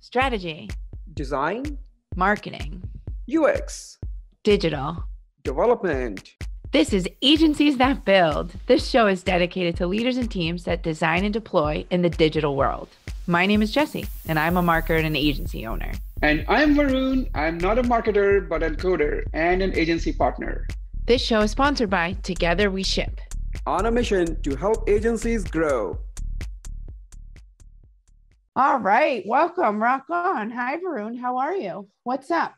strategy, design, marketing, UX, digital, development. This is Agencies That Build. This show is dedicated to leaders and teams that design and deploy in the digital world. My name is Jessie, and I'm a marketer and an agency owner. And I'm Varun. I'm not a marketer, but a coder and an agency partner. This show is sponsored by Together We Ship, on a mission to help agencies grow. All right, welcome, rock on. Hi, Varun, how are you? What's up?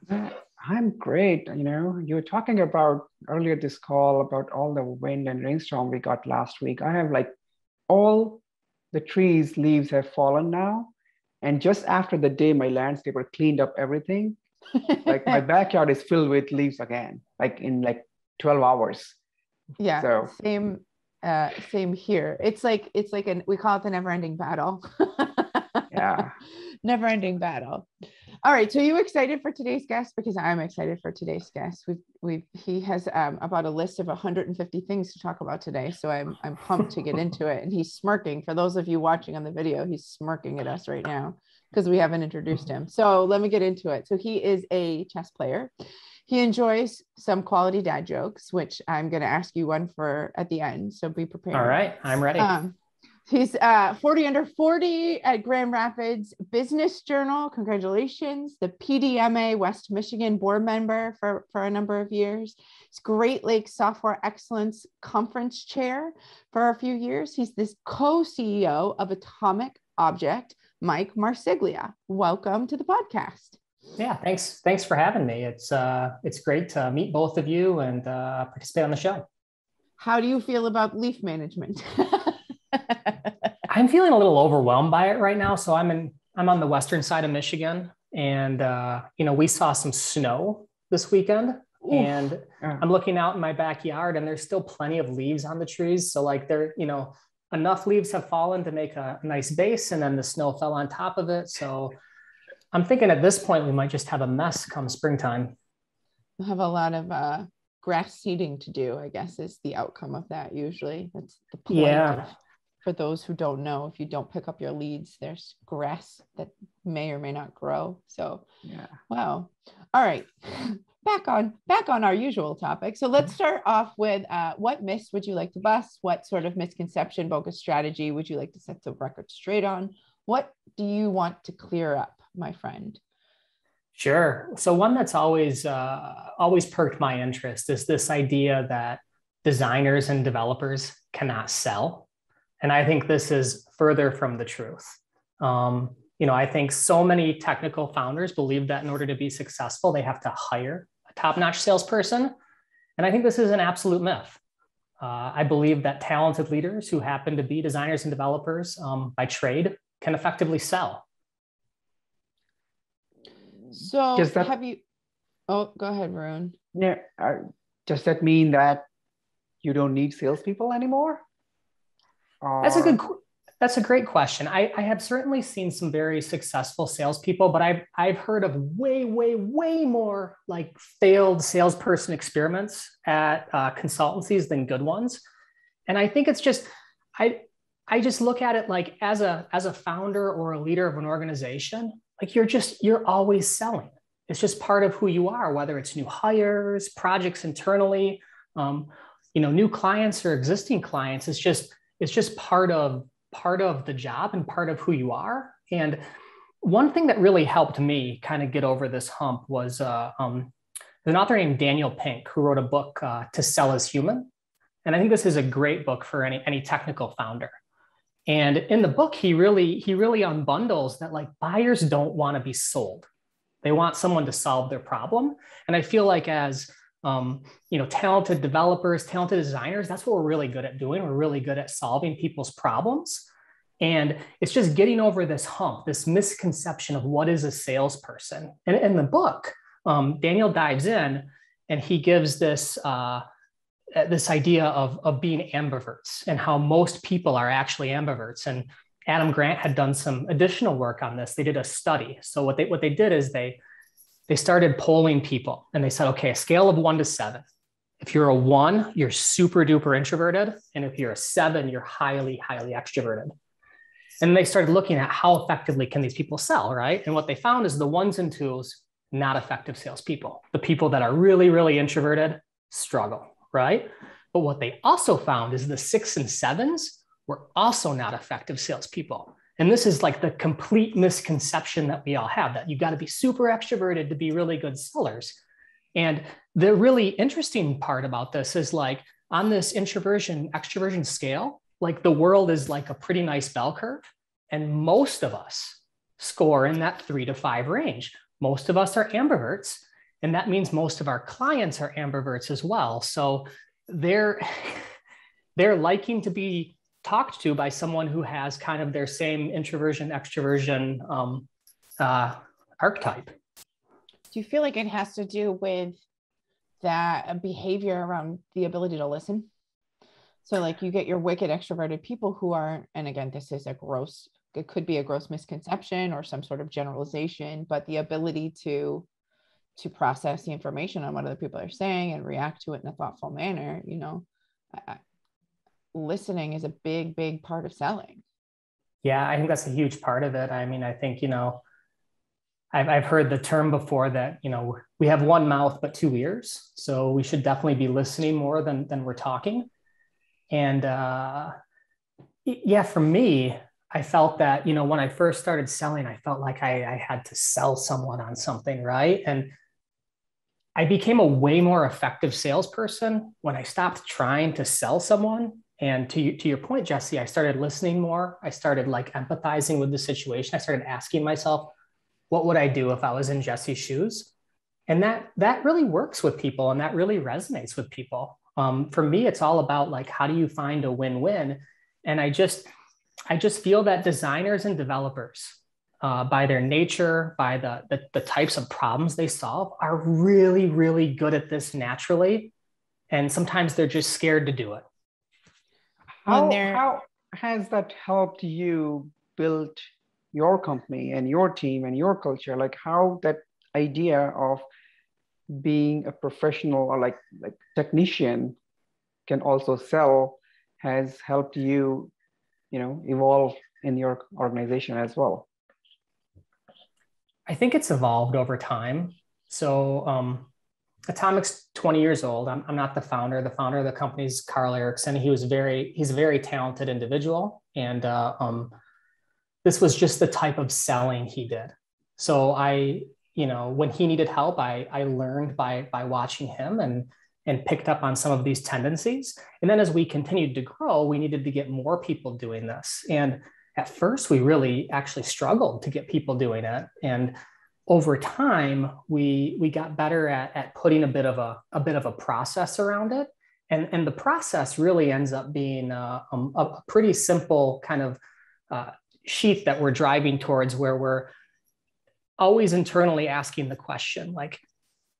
I'm great. You were talking about earlier this call about all the wind and rainstorm we got last week. I have all the trees leaves have fallen now. And just after the day my landscaper cleaned up everything, my backyard is filled with leaves again, in 12 hours. Yeah, so same here. It's like we call it the never-ending battle. Yeah. Never-ending battle. All right. So you excited for today's guest? Because I'm excited for today's guest. He has about a list of 150 things to talk about today. So I'm pumped to get into it. And he's smirking. For those of you watching on the video, he's smirking at us right now because we haven't introduced him. So let me get into it. So he is a chess player. He enjoys some quality dad jokes, which I'm going to ask you one for at the end. So be prepared. All right. I'm ready. He's 40 under 40 at Grand Rapids Business Journal. Congratulations. The PDMA West Michigan board member for a number of years. He's Great Lakes Software Excellence Conference chair for a few years. He's this co-CEO of Atomic Object, Mike Marsiglia. Welcome to the podcast. Yeah, thanks for having me. It's great to meet both of you and participate on the show. How do you feel about leaf management? I'm feeling a little overwhelmed by it right now. So I'm on the western side of Michigan, and we saw some snow this weekend. Oof. And I'm looking out in my backyard, and there's still plenty of leaves on the trees. So enough leaves have fallen to make a nice base, and then the snow fell on top of it. So I'm thinking at this point we might just have a mess come springtime. We'll have a lot of grass seeding to do, I guess, is the outcome of that. Usually that's the point. Yeah. For those who don't know, if you don't pick up your leads, there's grass that may or may not grow. So, yeah. Wow. All right. Back on our usual topic. So let's start off with what myths would you like to bust? What sort of misconception, bogus strategy would you like to set the record straight on? What do you want to clear up, my friend? Sure. So one that's always perked my interest is this idea that designers and developers cannot sell. And I think this is further from the truth. I think so many technical founders believe that in order to be successful, they have to hire a top-notch salesperson. And I think this is an absolute myth. I believe that talented leaders who happen to be designers and developers by trade can effectively sell. So go ahead, Varun. Yeah. Does that mean that you don't need salespeople anymore? That's a great question. I have certainly seen some very successful salespeople, but I've heard of way more failed salesperson experiments at consultancies than good ones. And I think it's just, I just look at it as a founder or a leader of an organization, you're always selling. It's just part of who you are, whether it's new hires, projects internally, new clients or existing clients. It's just part of the job and part of who you are. And one thing that really helped me kind of get over this hump was an author named Daniel Pink, who wrote a book, To Sell Is Human. And I think this is a great book for any technical founder. And in the book, he really unbundles that buyers don't want to be sold. They want someone to solve their problem. And I feel as talented developers, talented designers, that's what we're really good at doing. We're really good at solving people's problems. And it's just getting over this hump, this misconception of what is a salesperson. And in the book, Daniel dives in and he gives this idea of being ambiverts and how most people are actually ambiverts. And Adam Grant had done some additional work on this. They did a study. So what they did is they started polling people and they said, okay, a scale of 1 to 7. If you're a 1, you're super duper introverted. And if you're a 7, you're highly, highly extroverted. And they started looking at how effectively can these people sell, right? And what they found is the ones and twos, not effective salespeople. The people that are really, really introverted struggle, right? But what they also found is the 6 and 7s were also not effective salespeople. And this is like the complete misconception that we all have, that you got to be super extroverted to be really good sellers. And the really interesting part about this is like on this introversion extroversion scale, like the world is like a pretty nice bell curve. And most of us score in that 3 to 5 range. Most of us are ambiverts. And that means most of our clients are ambiverts as well. So they're liking to be talked to by someone who has kind of their same introversion, extroversion archetype. Do you feel like it has to do with that behavior around the ability to listen? So like you get your wicked extroverted people who are, and again, this is it could be a gross misconception or some sort of generalization, but the ability to process the information on what other people are saying and react to it in a thoughtful manner, listening is a big, big part of selling. Yeah, I think that's a huge part of it. I mean, I think, I've heard the term before that, we have one mouth, but 2 ears. So we should definitely be listening more than we're talking. And yeah, for me, I felt that, when I first started selling, I felt like I had to sell someone on something, right? And I became a way more effective salesperson when I stopped trying to sell someone. And to your point, Jesse, I started listening more. I started like empathizing with the situation. I started asking myself, what would I do if I was in Jesse's shoes? And that really works with people, and that really resonates with people. For me, it's all about like, how do you find a win-win? And I just feel that designers and developers, by their nature, by the types of problems they solve, are really, really good at this naturally. And sometimes they're just scared to do it. How has that helped you build your company and your team and your culture? Like how that idea of being a professional or like technician can also sell has helped you, evolve in your organization as well? I think it's evolved over time. So Atomic's 20 years old. I'm not the founder. The founder of the company is Carl Erickson. He's a very talented individual. And this was just the type of selling he did. So when he needed help, I learned by watching him and picked up on some of these tendencies. And then as we continued to grow, we needed to get more people doing this. And at first, we really actually struggled to get people doing it. And over time, we got better at putting a bit of a process around it. And the process really ends up being a pretty simple kind of sheath that we're driving towards, where we're always internally asking the question, like,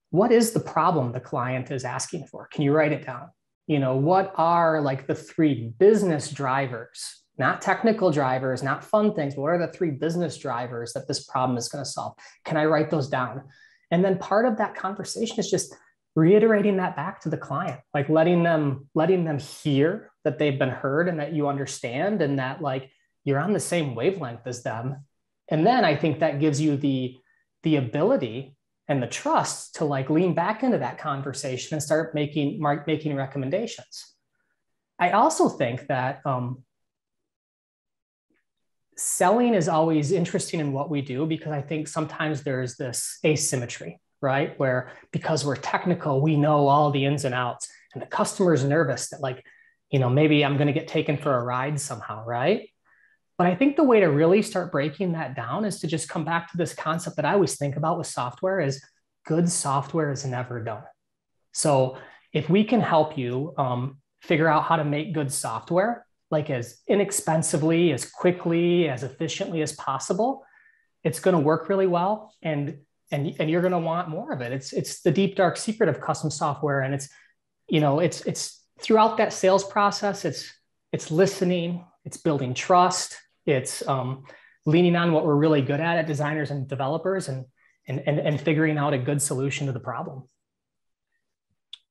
what is the problem the client is asking for? Can you write it down? What are like the 3 business drivers, not technical drivers, not fun things, but what are the 3 business drivers that this problem is going to solve? Can I write those down? And then part of that conversation is just reiterating that back to the client, like letting them hear that they've been heard and that you understand and that like you're on the same wavelength as them. And then I think that gives you the ability and the trust to like lean back into that conversation and start making recommendations. I also think that selling is always interesting in what we do, because I think sometimes there's this asymmetry, right? Where because we're technical, we know all the ins and outs, and the customer's nervous that like, maybe I'm going to get taken for a ride somehow, right? But I think the way to really start breaking that down is to just come back to this concept that I always think about with software is good software is never done. So if we can help you figure out how to make good software, like as inexpensively, as quickly, as efficiently as possible, it's going to work really well. And you're going to want more of it. It's the deep, dark secret of custom software. And it's throughout that sales process, it's listening, it's building trust, it's leaning on what we're really good at designers and developers, and figuring out a good solution to the problem.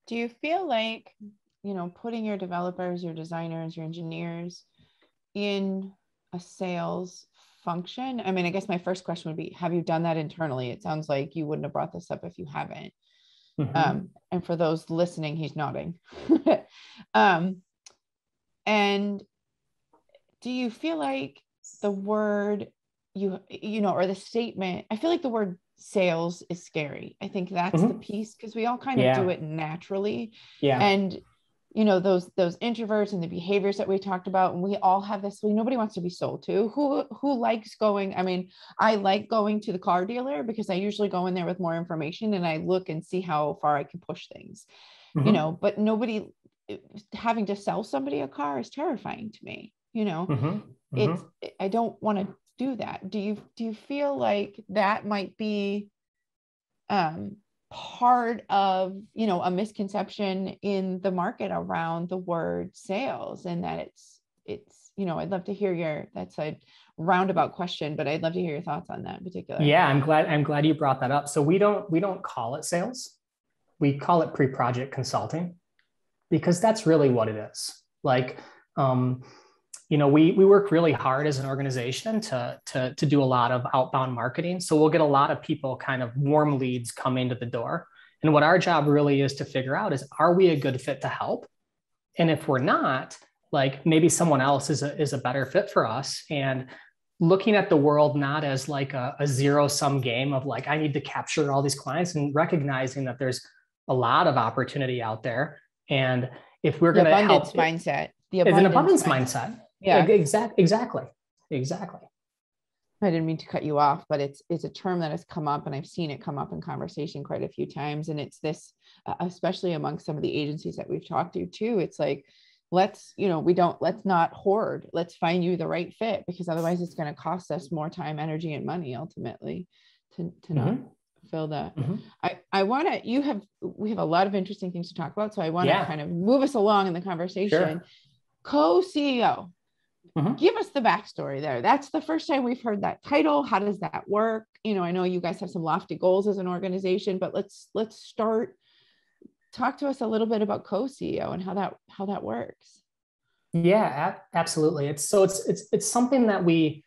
Do you feel like, putting your developers, your designers, your engineers in a sales function? I mean, I guess my first question would be, have you done that internally? It sounds like you wouldn't have brought this up if you haven't. And for those listening, he's nodding. And do you feel like the word or the statement, I feel like the word sales is scary. I think that's the piece, because we all kind of do it naturally. And those introverts and the behaviors that we talked about, and we all have this, nobody wants to be sold to. Who likes going? I mean, I like going to the car dealer because I usually go in there with more information and I look and see how far I can push things, but nobody, having to sell somebody a car is terrifying to me. I don't want to do that. Do you feel like that might be part of a misconception in the market around the word sales, and that it's I'd love to hear that's a roundabout question, but I'd love to hear your thoughts on that in particular. Yeah, I'm glad you brought that up. So we don't call it sales. We call it pre-project consulting, because that's really what it is. Like, we work really hard as an organization to do a lot of outbound marketing. So we'll get a lot of people, kind of warm leads, come into the door. And what our job really is to figure out is, are we a good fit to help? And if we're not, like, maybe someone else is a better fit for us. And looking at the world not as like a zero-sum game of like, I need to capture all these clients, and recognizing that there's a lot of opportunity out there. And if we're going to help, mindset, it's an abundance mindset. Yeah, exactly. I didn't mean to cut you off, but it's a term that has come up, and I've seen it come up in conversation quite a few times. And it's this, especially among some of the agencies that we've talked to too. It's like, let's not hoard. Let's find you the right fit, because otherwise it's going to cost us more time, energy, and money ultimately to not fill that. I want to, we have a lot of interesting things to talk about. So I want to kind of move us along in the conversation. Sure. Co-CEO. Give us the backstory there. That's the first time we've heard that title. How does that work? I know you guys have some lofty goals as an organization, but let's start. Talk to us a little bit about co-CEO and how that works. Yeah, absolutely. It's something that we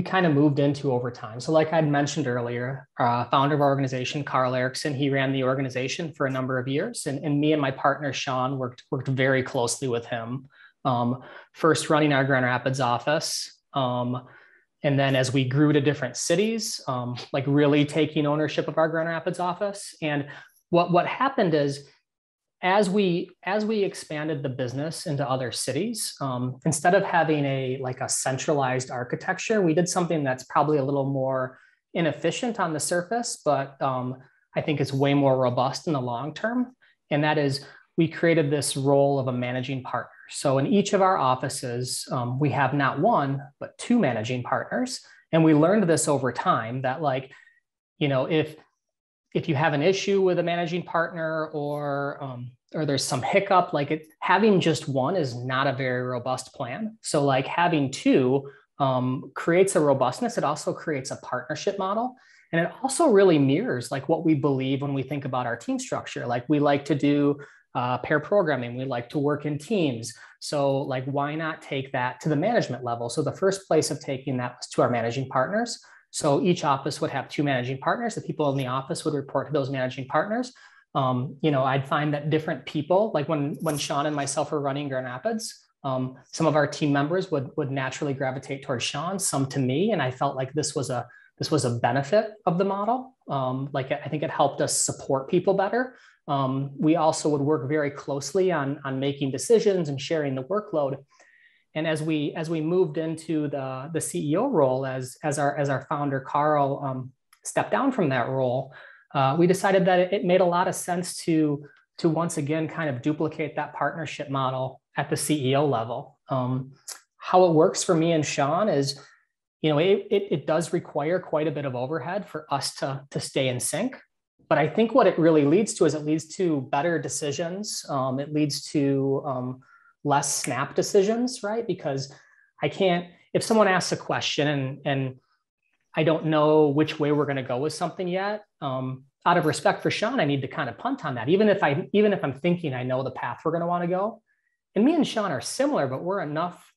kind of moved into over time. So like I'd mentioned earlier, founder of our organization, Carl Erickson, he ran the organization for a number of years, and me and my partner Sean worked very closely with him. First running our Grand Rapids office. And then as we grew to different cities, like really taking ownership of our Grand Rapids office. And what happened is, as we expanded the business into other cities, instead of having a centralized architecture, we did something that's probably a little more inefficient on the surface, but I think it's way more robust in the long term. And that is, we created this role of a managing partner. So in each of our offices, we have not one, but two managing partners. And we learned this over time that, if you have an issue with a managing partner, or there's some hiccup, having just one is not a very robust plan. So having two creates a robustness. It also creates a partnership model. And it also really mirrors what we believe when we think about our team structure. We like to do pair programming. We like to work in teams. So why not take that to the management level? So the first place of taking that was to our managing partners. So each office would have two managing partners. The people in the office would report to those managing partners. I'd find that different people, like when Sean and myself were running Grand Rapids, some of our team members would naturally gravitate towards Sean, some to me. And I felt like this was a benefit of the model. I think it helped us support people better. We also would work very closely on making decisions and sharing the workload. And as we moved into the CEO role, as our founder Carl stepped down from that role, we decided that it made a lot of sense to once again kind of duplicate that partnership model at the CEO level. How it works for me and Sean is, it does require quite a bit of overhead for us to stay in sync. But I think what it really leads to is it leads to better decisions. It leads to less snap decisions, right? Because if someone asks a question and I don't know which way we're going to go with something yet, out of respect for Sean, I need to kind of punt on that. Even if I'm thinking I know the path we're going to want to go. And me and Sean are similar, but we're enough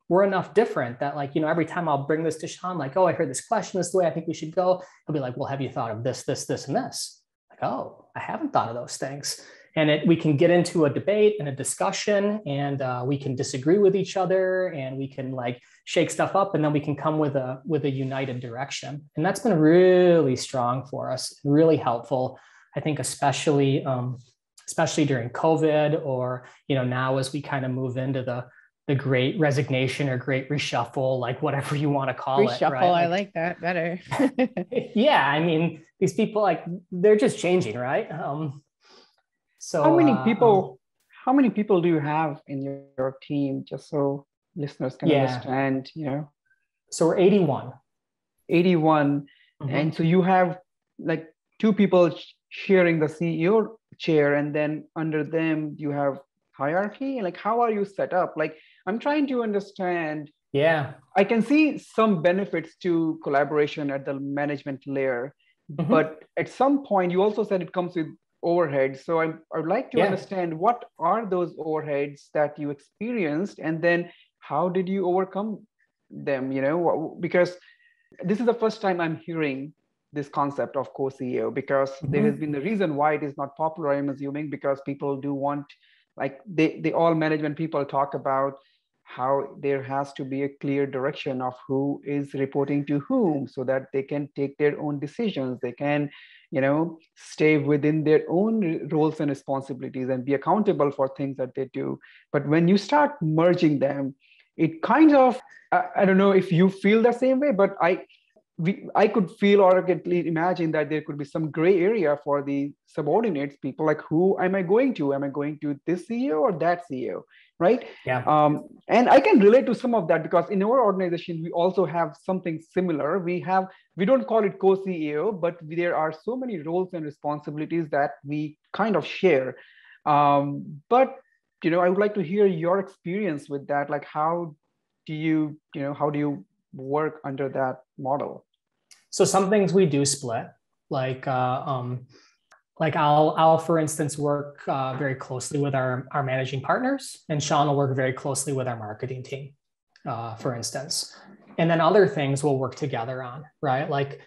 we're enough different that like, every time I'll bring this to Sean, like, oh, I heard this question, this is the way I think we should go. He'll be like, well, have you thought of this, this, this, and this? Like, oh, I haven't thought of those things. And we can get into a debate and a discussion, and we can disagree with each other, and we can like shake stuff up, and then we can come with a united direction. And that's been really strong for us, really helpful. I think especially during COVID, or now as we kind of move into the great resignation or great reshuffle, like whatever you want to call it. Reshuffle, right? I like that better. Yeah, I mean, these people, like, they're just changing, right? So how many people do you have in your team, just so listeners can understand? So we're 81. 81. Mm-hmm. And so you have like two people sharing the CEO chair, and then under them you have hierarchy. Like, how are you set up? Like, I'm trying to understand. Yeah, I can see some benefits to collaboration at the management layer, mm-hmm. but at some point you also said it comes with overheads. So I would like to understand, what are those overheads that you experienced, and then how did you overcome them? Because this is the first time I'm hearing this concept of co-CEO, because mm-hmm. there has been a reason why it is not popular, I'm assuming, because people do want, like, they all management people talk about how there has to be a clear direction of who is reporting to whom, so that they can take their own decisions. They can, stay within their own roles and responsibilities and be accountable for things that they do. But when you start merging them, it kind of, I don't know if you feel the same way, but I could feel, or I could imagine that there could be some gray area for the subordinates people, like, who am I going to? Am I going to this CEO or that CEO, right? Yeah. And I can relate to some of that, because in our organization, we also have something similar. We don't call it co-CEO, but there are so many roles and responsibilities that we kind of share. But, I would like to hear your experience with that. Like, how do you work under that model? So some things we do split, like I'll for instance work very closely with our managing partners, and Sean will work very closely with our marketing team, for instance. And then other things we'll work together on, right? Like,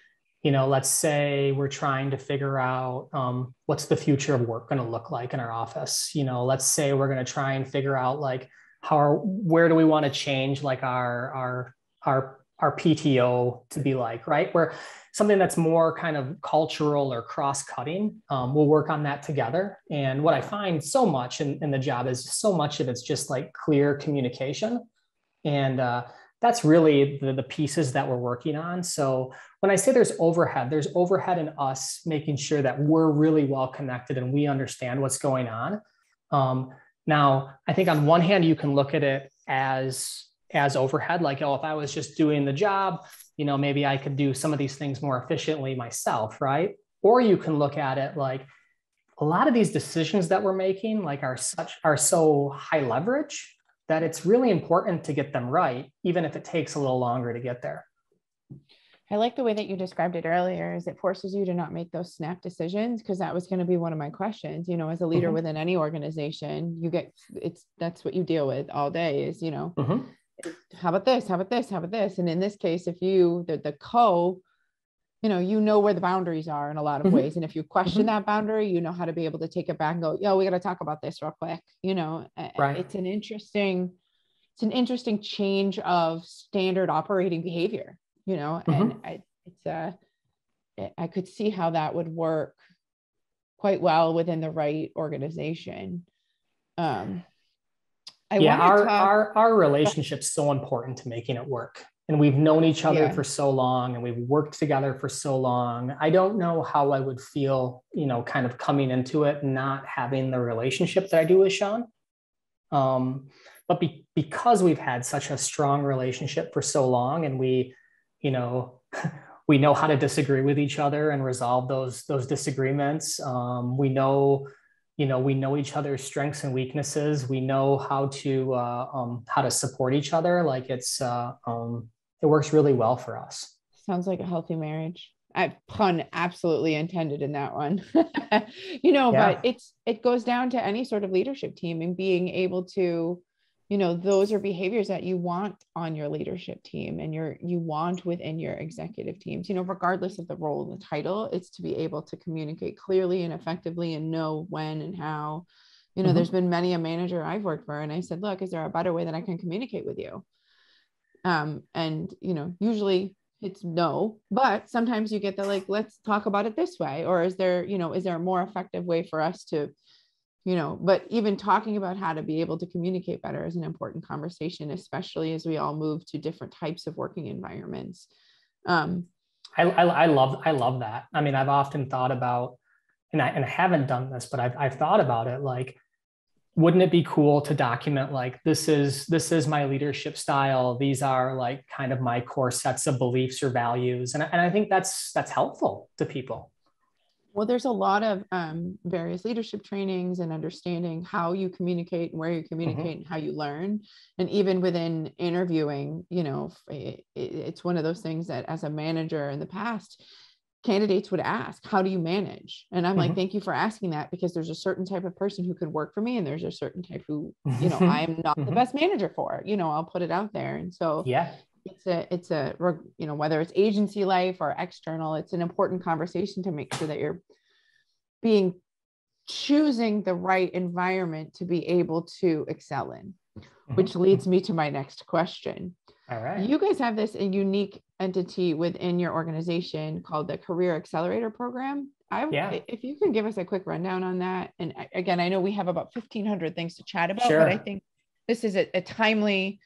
let's say we're trying to figure out what's the future of work going to look like in our office. Let's say we're going to try and figure out like where do we want to change like our PTO to be like, right? Where something that's more kind of cultural or cross-cutting, we'll work on that together. And what I find so much in the job is so much of it's just like clear communication. And that's really the pieces that we're working on. So when I say there's overhead in us making sure that we're really well connected and we understand what's going on. Now, I think on one hand, you can look at it as overhead, like, oh, if I was just doing the job, maybe I could do some of these things more efficiently myself, right? Or you can look at it like a lot of these decisions that we're making, like, are so high leverage that it's really important to get them right, even if it takes a little longer to get there. I like the way that you described it earlier, is it forces you to not make those snap decisions, because that was going to be one of my questions. As a leader mm-hmm. within any organization, that's what you deal with all day is, mm-hmm. how about this? How about this? How about this? And in this case, if you, the co, where the boundaries are in a lot of mm-hmm. ways. And if you question mm-hmm. that boundary, you know how to be able to take it back and go, yo, we got to talk about this real quick. Right. It's an interesting change of standard operating behavior, mm-hmm. and I could see how that would work quite well within the right organization. Our relationship's so important to making it work. And we've known each other for so long, and we've worked together for so long. I don't know how I would feel, kind of coming into it, not having the relationship that I do with Sean. But because we've had such a strong relationship for so long, and we know how to disagree with each other and resolve those disagreements. We know each other's strengths and weaknesses. We know how to support each other. Like, it works really well for us. Sounds like a healthy marriage. Pun absolutely intended in that one. But it goes down to any sort of leadership team and being able to those are behaviors that you want on your leadership team and you want within your executive teams, regardless of the role and the title. It's to be able to communicate clearly and effectively and know when and how. There's been many a manager I've worked for, and I said, look, is there a better way that I can communicate with you? And usually it's no, but sometimes you get the, like, let's talk about it this way. Or is there a more effective way for us to, but even talking about how to be able to communicate better is an important conversation, especially as we all move to different types of working environments. I love that. I mean, I've often thought about, and I haven't done this, but I've thought about it, like, wouldn't it be cool to document, like, this is my leadership style. These are like kind of my core sets of beliefs or values. And I think that's helpful to people. Well, there's a lot of various leadership trainings and understanding how you communicate and where you communicate and how you learn. And even within interviewing, it's one of those things that as a manager in the past, candidates would ask, how do you manage? And I'm like, thank you for asking that, because there's a certain type of person who could work for me, and there's a certain type who, I'm not the best manager for, I'll put it out there. And so yeah, it's a whether it's agency life or external, it's an important conversation to make sure that you're choosing the right environment to be able to excel in, which leads me to my next question. All right. You guys have this unique entity within your organization called the Career Accelerator Program. If you can give us a quick rundown on that. And again, I know we have about 1,500 things to chat about, but I think this is a timely,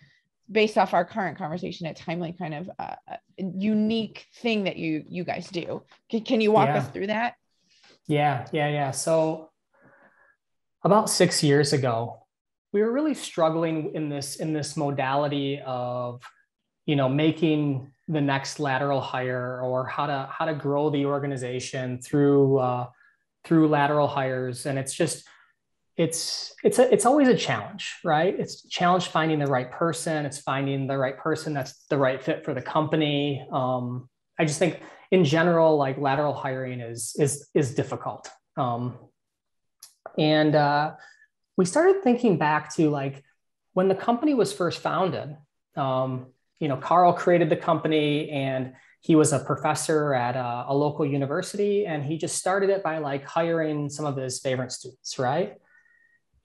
based off our current conversation, a timely kind of unique thing that you guys do. Can you walk us through that? Yeah. So about 6 years ago, we were really struggling in this modality of, making the next lateral hire, or how to grow the organization through lateral hires. And it's always a challenge, right? It's a challenge finding the right person. It's finding the right person that's the right fit for the company. I just think in general, like, lateral hiring is difficult. And we started thinking back to, like, when the company was first founded. Carl created the company, and he was a professor at a local university, and he just started it by, like, hiring some of his favorite students, right?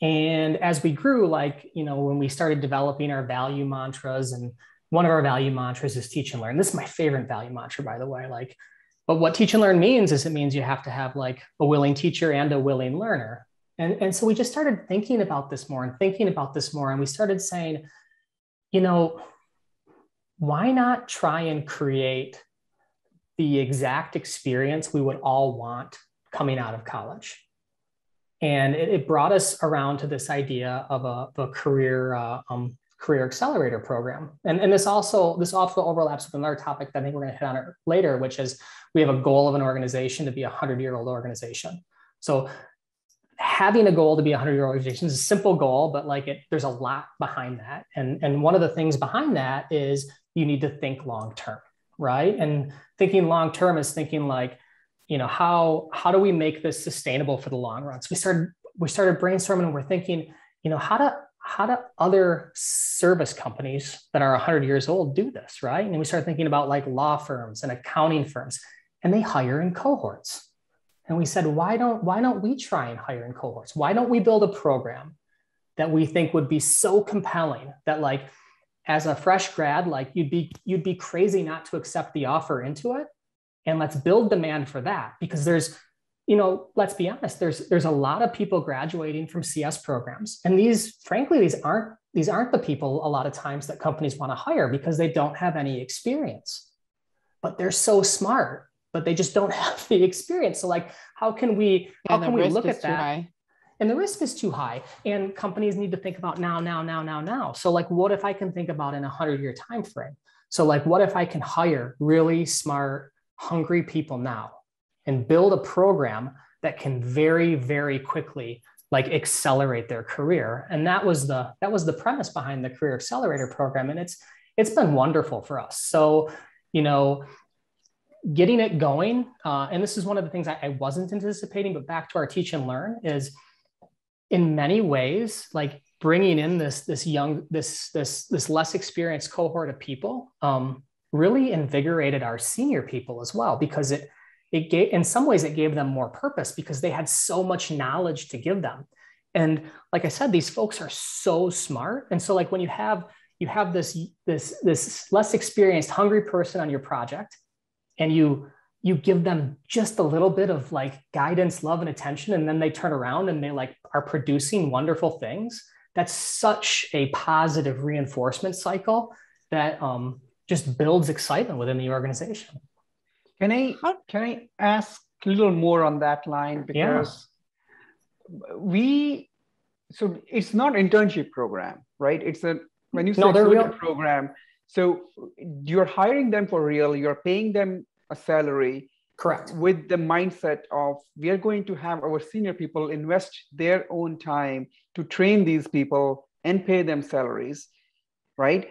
And as we grew, like, when we started developing our value mantras, and one of our value mantras is teach and learn. This is my favorite value mantra, by the way. Like, but what teach and learn means is, it means you have to have, like, a willing teacher and a willing learner. And so we just started thinking about this more. And we started saying, why not try and create the exact experience we would all want coming out of college? And it brought us around to this idea of a career accelerator program. And this also overlaps with another topic that I think we're going to hit on later, which is we have a goal of an organization to be a 100-year-old organization. So having a goal to be a 100-year-old organization is a simple goal, but, like, there's a lot behind that. And one of the things behind that is you need to think long-term, right? And thinking long-term is thinking, like, how do we make this sustainable for the long run? So we started brainstorming, and we're thinking, how do other service companies that are 100 years old do this, right? And we started thinking about, like, law firms and accounting firms, and they hire in cohorts. And we said, why don't we try and hire in cohorts? Why don't we build a program that we think would be so compelling that, like, as a fresh grad, like, you'd be crazy not to accept the offer into it. And let's build demand for that, because there's, let's be honest, there's a lot of people graduating from CS programs. And these aren't the people a lot of times that companies want to hire, because they don't have any experience, but they're so smart, but they just don't have the experience. So, like, how can we look at that? And the risk is too high, and companies need to think about now. So, like, what if I can think about in a 100-year time frame? So, like, what if I can hire really smart, hungry people now and build a program that can very, very quickly, like, accelerate their career? And that was the premise behind the Career Accelerator Program. And it's been wonderful for us. So, getting it going, and this is one of the things I wasn't anticipating, but back to our teach and learn, is in many ways, like, bringing in this less experienced cohort of people really invigorated our senior people as well, because it gave, in some ways, it gave them more purpose because they had so much knowledge to give them. And like I said, these folks are so smart. And so like when you have this less experienced, hungry person on your project, and you give them just a little bit of like guidance, love, and attention, and then they turn around and they like are producing wonderful things. That's such a positive reinforcement cycle that just builds excitement within the organization. Can I ask a little more on that line? Because so it's not internship program, right? It's when you say accelerator program, so you're hiring them for real, you're paying them a salary. Correct. With the mindset of we are going to have our senior people invest their own time to train these people and pay them salaries, right?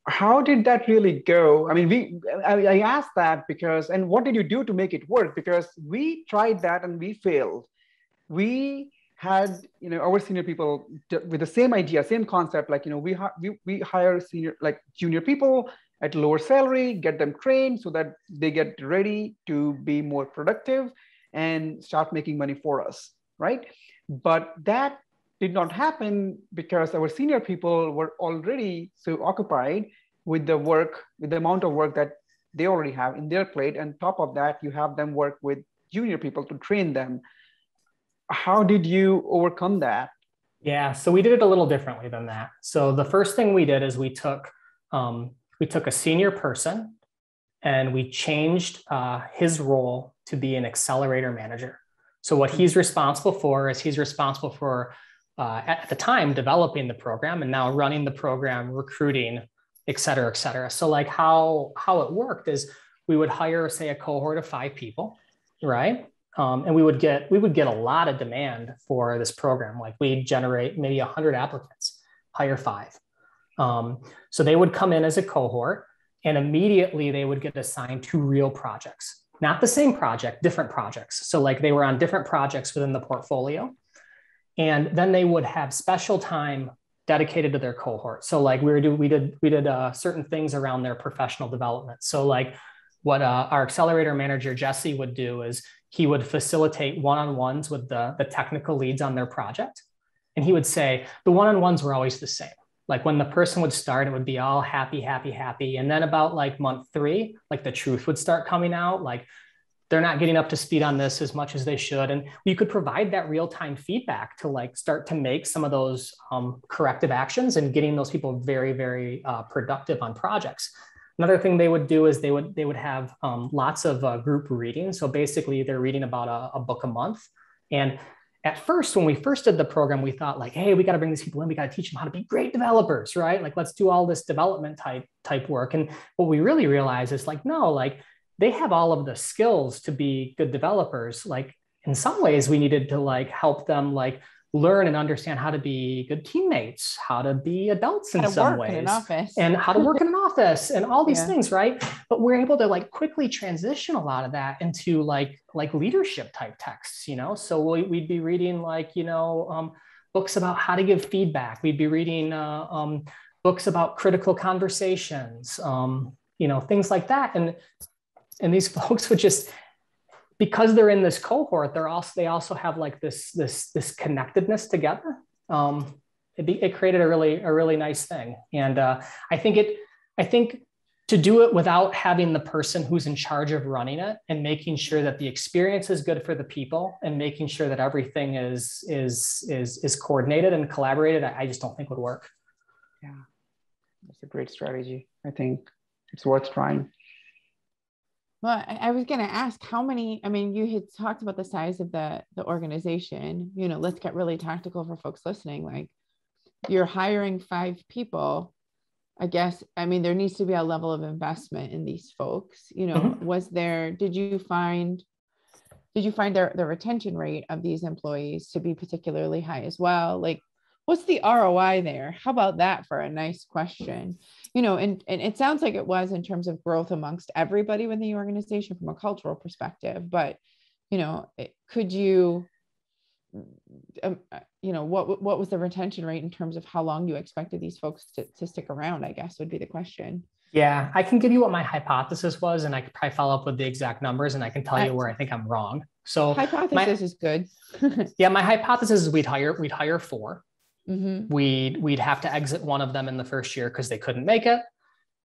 How did that really go? I mean, I asked that because, and what did you do to make it work? Because we tried that and we failed. We had, our senior people with the same idea, same concept, like, we hire junior people at lower salary, get them trained so that they get ready to be more productive and start making money for us, right? But that did not happen because our senior people were already so occupied with the work, with the amount of work that they already have in their plate. And top of that, you have them work with junior people to train them. How did you overcome that? Yeah, so we did it a little differently than that. So the first thing we did is we took a senior person and we changed his role to be an accelerator manager. So what he's responsible for is he's responsible for, at the time, developing the program and now running the program, recruiting, et cetera, et cetera. So like how it worked is we would hire, say, a cohort of 5 people, right? And we would get a lot of demand for this program. Like we'd generate maybe 100 applicants, hire 5. So they would come in as a cohort and immediately they would get assigned to real projects, not the same project, different projects. So like they were on different projects within the portfolio. And then they would have special time dedicated to their cohort. So like we did certain things around their professional development. So like what our accelerator manager, Jesse, would do is he would facilitate one-on-ones with the technical leads on their project. And he would say, the one-on-ones were always the same. Like when the person would start, it would be all happy, happy, happy. And then about like month 3, like the truth would start coming out. Like they're not getting up to speed on this as much as they should. And we could provide that real-time feedback to like start to make some of those corrective actions and getting those people very, very productive on projects. Another thing they would do is they would have lots of group reading. So basically they're reading about a book a month. And at first, when we first did the program, we thought like, hey, we got to bring these people in. We got to teach them how to be great developers, right? Like, let's do all this development type work. And what we really realized is like, no, like they have all of the skills to be good developers. Like in some ways we needed to like help them like learn and understand how to be good teammates, how to be adults in some ways, and how to work in an office and all these things, right? But we're able to like quickly transition a lot of that into like leadership type texts, So we'd be reading like, books about how to give feedback. We'd be reading books about critical conversations, things like that. And these folks would just, because they're in this cohort, they also have like this connectedness together. It created a really nice thing, and I think to do it without having the person who's in charge of running it and making sure that the experience is good for the people and making sure that everything is coordinated and collaborated, I just don't think would work. Yeah, that's a great strategy. I think it's worth trying. Well, I was going to ask how many, you had talked about the size of the organization, let's get really tactical for folks listening. Like you're hiring 5 people, I guess, there needs to be a level of investment in these folks, did you find the retention rate of these employees to be particularly high as well? Like, what's the ROI there? How about that for a nice question? And it sounds like it was in terms of growth amongst everybody within the organization from a cultural perspective, but, could you what was the retention rate in terms of how long you expected these folks to stick around, I guess would be the question. Yeah, I can give you what my hypothesis was, and I could probably follow up with the exact numbers, and I can tell you where I think I'm wrong. So hypothesis is good. Yeah, my hypothesis is we'd hire 4. Mm-hmm. We'd have to exit one of them in the first year because they couldn't make it.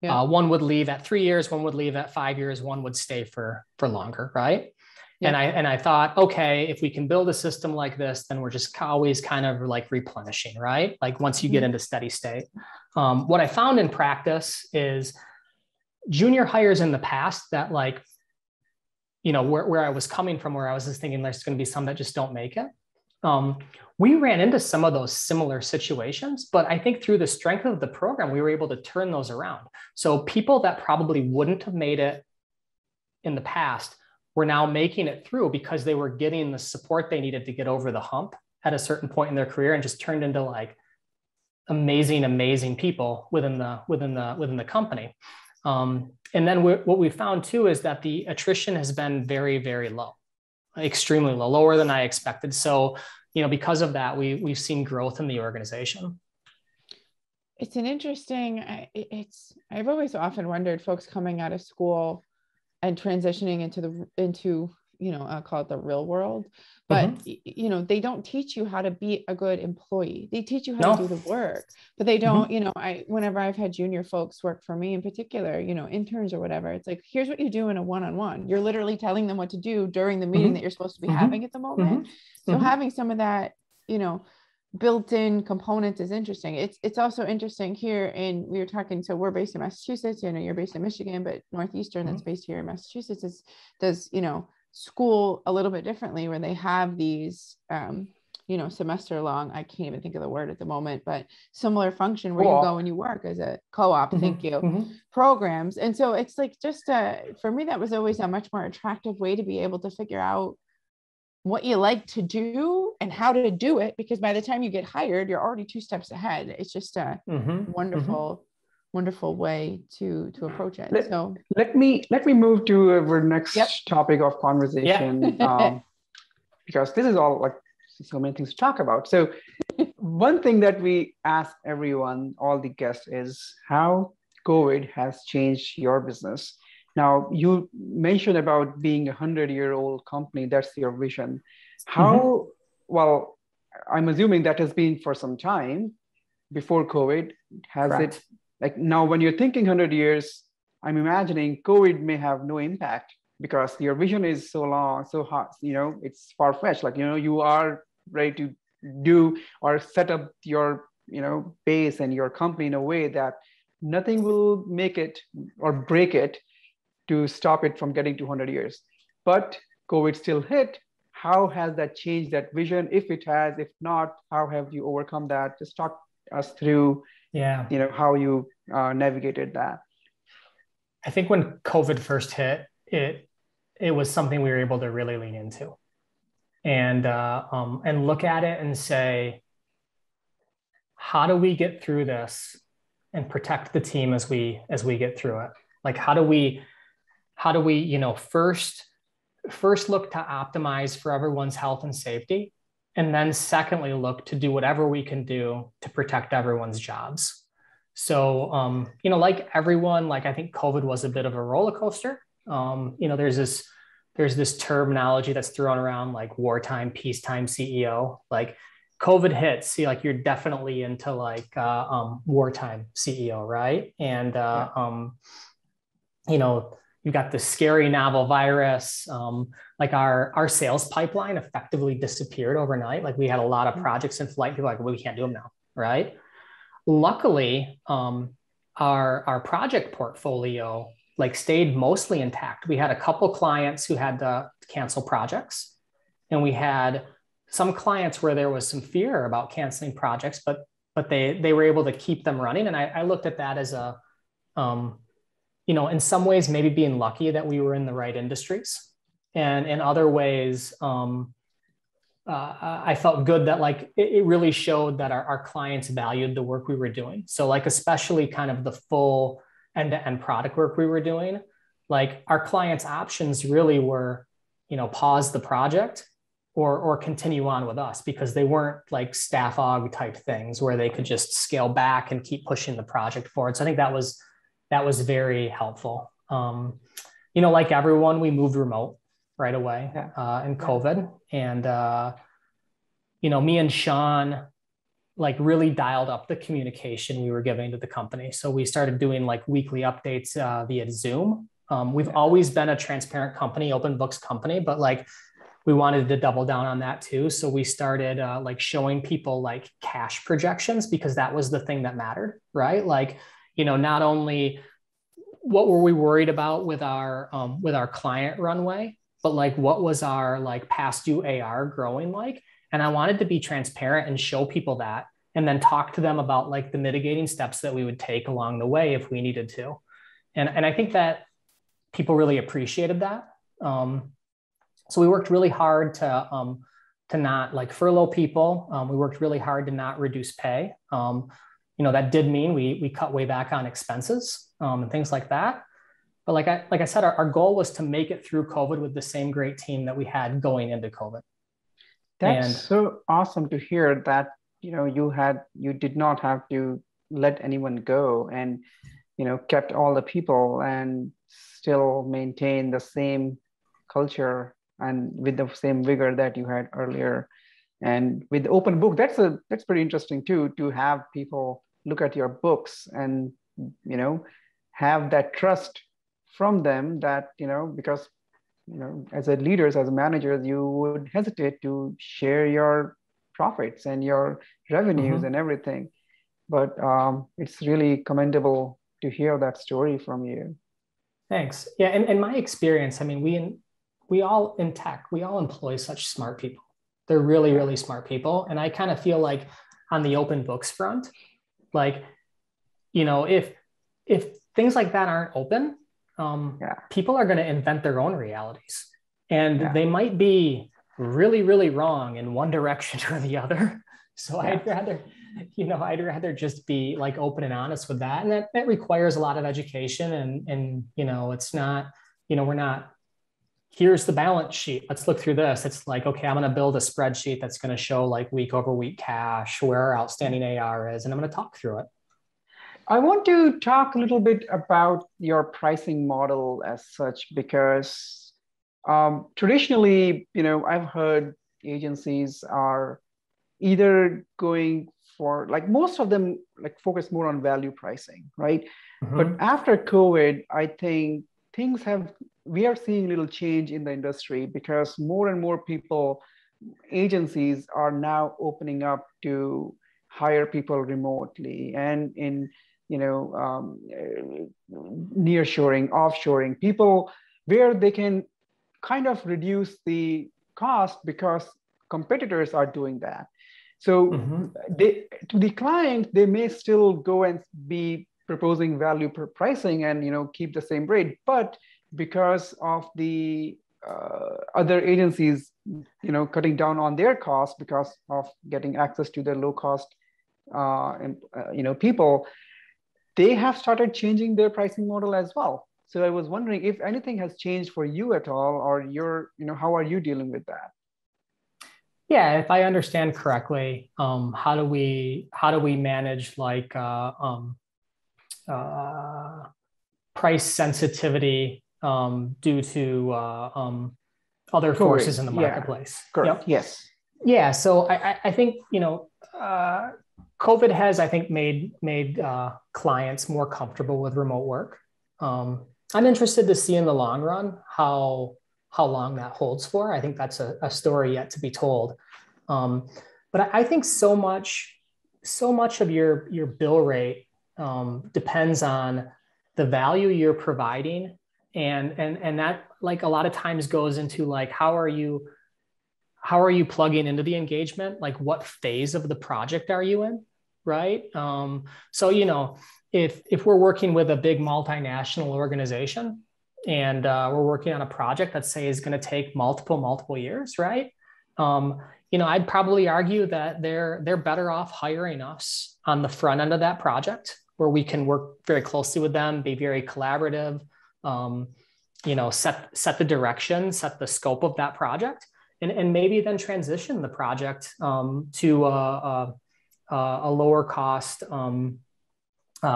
Yeah. One would leave at 3 years, one would leave at 5 years, one would stay for longer, right? Yeah. And I thought, okay, if we can build a system like this, then we're just always kind of like replenishing, right? Like once you get into steady state. What I found in practice is junior hires in the past that like, where I was coming from, where I was just thinking there's going to be some that just don't make it. We ran into some of those similar situations, but I think through the strength of the program, we were able to turn those around. So people that probably wouldn't have made it in the past were now making it through because they were getting the support they needed to get over the hump at a certain point in their career, and just turned into like amazing people within the company. And then what we found too is that the attrition has been very, very low, extremely low, lower than I expected. So, because of that, we've seen growth in the organization. It's an interesting, I've always often wondered, folks coming out of school and transitioning into I'll call it the real world, but they don't teach you how to be a good employee. They teach you how to do the work, but they don't, whenever I've had junior folks work for me in particular, interns or whatever, it's like, here's what you do in a one-on-one. You're literally telling them what to do during the meeting that you're supposed to be having at the moment. So having some of that, built-in components is interesting. It's also interesting here we were talking, so we're based in Massachusetts, you're based in Michigan, but Northeastern that's based here in Massachusetts does, school a little bit differently, where they have these, semester long, I can't even think of the word at the moment, but similar function where you go and you work as a co-op, programs. And so it's like, just for me, that was always a much more attractive way to be able to figure out what you like to do and how to do it, because by the time you get hired, you're already 2 steps ahead. It's just a wonderful way to approach it. Let me move to our next topic of conversation, because this is all like so many things to talk about. So one thing that we ask everyone, all the guests, is how COVID has changed your business. Now, you mentioned about being 100-year-old company. That's your vision. How, well, I'm assuming that has been for some time before COVID. Has Correct. It, like now when you're thinking 100 years, I'm imagining COVID may have no impact because your vision is so long, so hot, it's far-fetched. Like, you are ready to do or set up your, base and your company in a way that nothing will make it or break it to stop it from getting to 100 years. But COVID still hit. How has that changed that vision? If it has, if not, how have you overcome that? Just talk us through, how you navigated that. I think when COVID first hit, it was something we were able to really lean into and look at it and say, how do we get through this and protect the team as we get through it? Like, how do we first look to optimize for everyone's health and safety, and then secondly look to do whatever we can do to protect everyone's jobs. So like everyone, like I think COVID was a bit of a roller coaster. There's this terminology that's thrown around like wartime, peacetime CEO. Like COVID hits, see, like you're definitely into like wartime CEO, right? And you've got the scary novel virus. Like our sales pipeline effectively disappeared overnight. Like we had a lot of projects in flight. People were like, well, we can't do them now, right? Luckily, our project portfolio like stayed mostly intact. We had a couple clients who had to cancel projects, and we had some clients where there was some fear about canceling projects, but they were able to keep them running. And I looked at that as a in some ways, maybe being lucky that we were in the right industries. And in other ways, I felt good that like it really showed that our clients valued the work we were doing. So like, especially kind of the full end-to-end product work we were doing, like our clients' options really were, pause the project or continue on with us, because they weren't like staff aug type things where they could just scale back and keep pushing the project forward. So I think that was very helpful. Like everyone, we moved remote right away in COVID. And, me and Sean like really dialed up the communication we were giving to the company. So we started doing like weekly updates via Zoom. We've always been a transparent company, open books company, but like we wanted to double down on that too. So we started like showing people like cash projections, because that was the thing that mattered, right? Like, not only what were we worried about with our client runway, but like what was our like past due AR growing like? And I wanted to be transparent and show people that, and then talk to them about like the mitigating steps that we would take along the way if we needed to. And I think that people really appreciated that. So we worked really hard to not like furlough people. We worked really hard to not reduce pay. That did mean we cut way back on expenses and things like that. But like I said, our goal was to make it through COVID with the same great team that we had going into COVID. That's so awesome to hear that, you did not have to let anyone go, and, kept all the people and still maintain the same culture and with the same vigor that you had earlier. And with the open book, that's pretty interesting too, to have people look at your books and, have that trust from them that, because, as a leaders, as a managers, you would hesitate to share your profits and your revenues and everything. But it's really commendable to hear that story from you. Thanks. Yeah. And in my experience, I mean, we all in tech, we all employ such smart people. They're really, really smart people. And I kind of feel like on the open books front, like, if things like that aren't open, people are going to invent their own realities, and they might be really, really wrong in one direction or the other. So I'd rather just be like open and honest with that. And that requires a lot of education, and it's not, we're not, here's the balance sheet, let's look through this. It's like, okay, I'm going to build a spreadsheet that's going to show like week over week cash, where our outstanding AR is, and I'm going to talk through it. I want to talk a little bit about your pricing model as such, because traditionally, I've heard agencies are either going for, like, most of them like focus more on value pricing, right? But after COVID, I think we are seeing a little change in the industry, because more and more agencies are now opening up to hire people remotely and in nearshoring, offshoring, people where they can kind of reduce the cost because competitors are doing that. So to the client, they may still go and be proposing value per pricing and keep the same rate, but because of the other agencies cutting down on their costs because of getting access to the low cost people, they have started changing their pricing model as well. So I was wondering if anything has changed for you at all, or how are you dealing with that? Yeah, if I understand correctly, how do we manage like price sensitivity due to other forces in the marketplace? Correct. Yes. Yeah. So I think COVID has, I think, made clients more comfortable with remote work. I'm interested to see in the long run how long that holds for. I think that's a story yet to be told. But I think so much of your bill rate depends on the value you're providing, and that, like, a lot of times goes into like how are you plugging into the engagement? Like, what phase of the project are you in, right? So if we're working with a big multinational organization and we're working on a project that, say, is going to take multiple years, right? I'd probably argue that they're better off hiring us on the front end of that project, where we can work very closely with them, be very collaborative, set the direction, set the scope of that project. and maybe then transition the project to a lower cost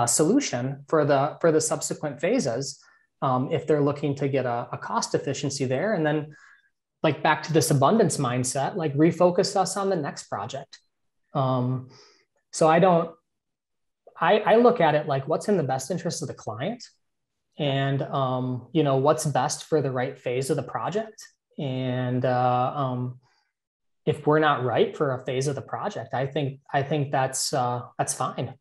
solution for the subsequent phases if they're looking to get a cost efficiency there. And then like back to this abundance mindset, like refocus us on the next project. So I look at it like what's in the best interest of the client and, what's best for the right phase of the project. And if we're not right for a phase of the project, I think that's fine.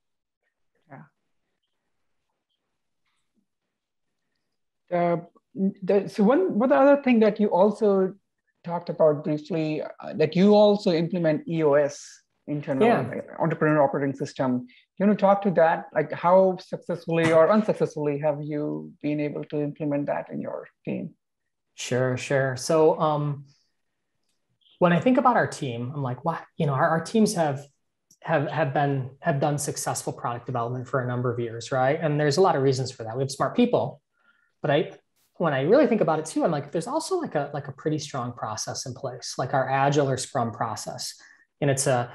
Yeah. So one other thing that you also talked about briefly, that you also implement EOS, internal entrepreneur operating system. You want to talk to that? Like how successfully or unsuccessfully have you been able to implement that in your team? Sure. So when I think about our team, I'm like, what? Our teams have done successful product development for a number of years, right? And there's a lot of reasons for that. We have smart people, but when I really think about it too, I'm like, there's also like a pretty strong process in place, like our Agile or Scrum process, and it's a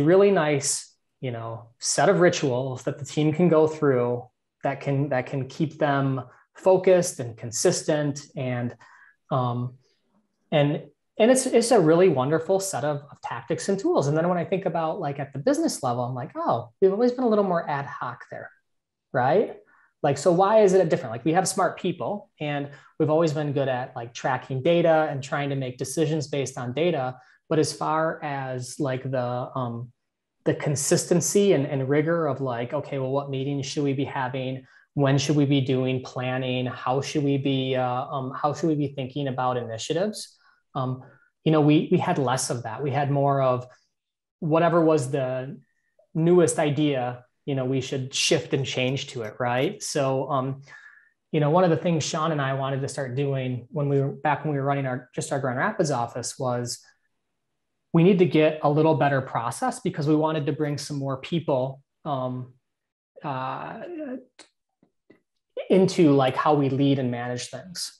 really nice, set of rituals that the team can go through that can keep them focused and consistent, and it's a really wonderful set of tactics and tools. And then when I think about like at the business level, I'm like, oh, we've always been a little more ad hoc there, right? Like, so why is it different? Like we have smart people and we've always been good at like tracking data and trying to make decisions based on data. But as far as like the consistency and rigor of like, okay, well, what meetings should we be having? When should we be doing planning? How should we be thinking about initiatives? We had less of that. We had more of whatever was the newest idea, we should shift and change to it, right? So, one of the things Sean and I wanted to start doing when we were running our Grand Rapids office was we need to get a little better process because we wanted to bring some more people into like how we lead and manage things.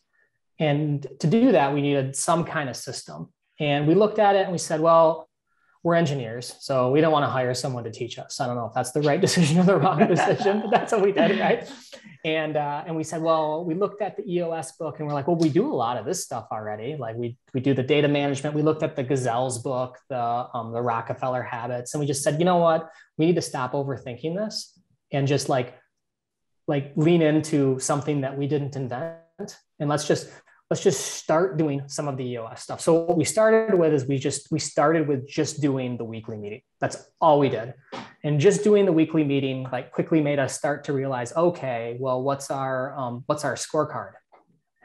And to do that, we needed some kind of system. And we looked at it and we said, well, we're engineers, so we don't want to hire someone to teach us. I don't know if that's the right decision or the wrong decision, but that's what we did, right? And we said, well, we looked at the EOS book and we're like, well, we do a lot of this stuff already. Like we do the data management. We looked at the Gazelle's book, the Rockefeller habits, and we just said, you know what? We need to stop overthinking this and just like lean into something that we didn't invent, and let's just start doing some of the EOS stuff. So what we started with is we started with just doing the weekly meeting. That's all we did. And just doing the weekly meeting like quickly made us start to realize, okay, well, what's our scorecard?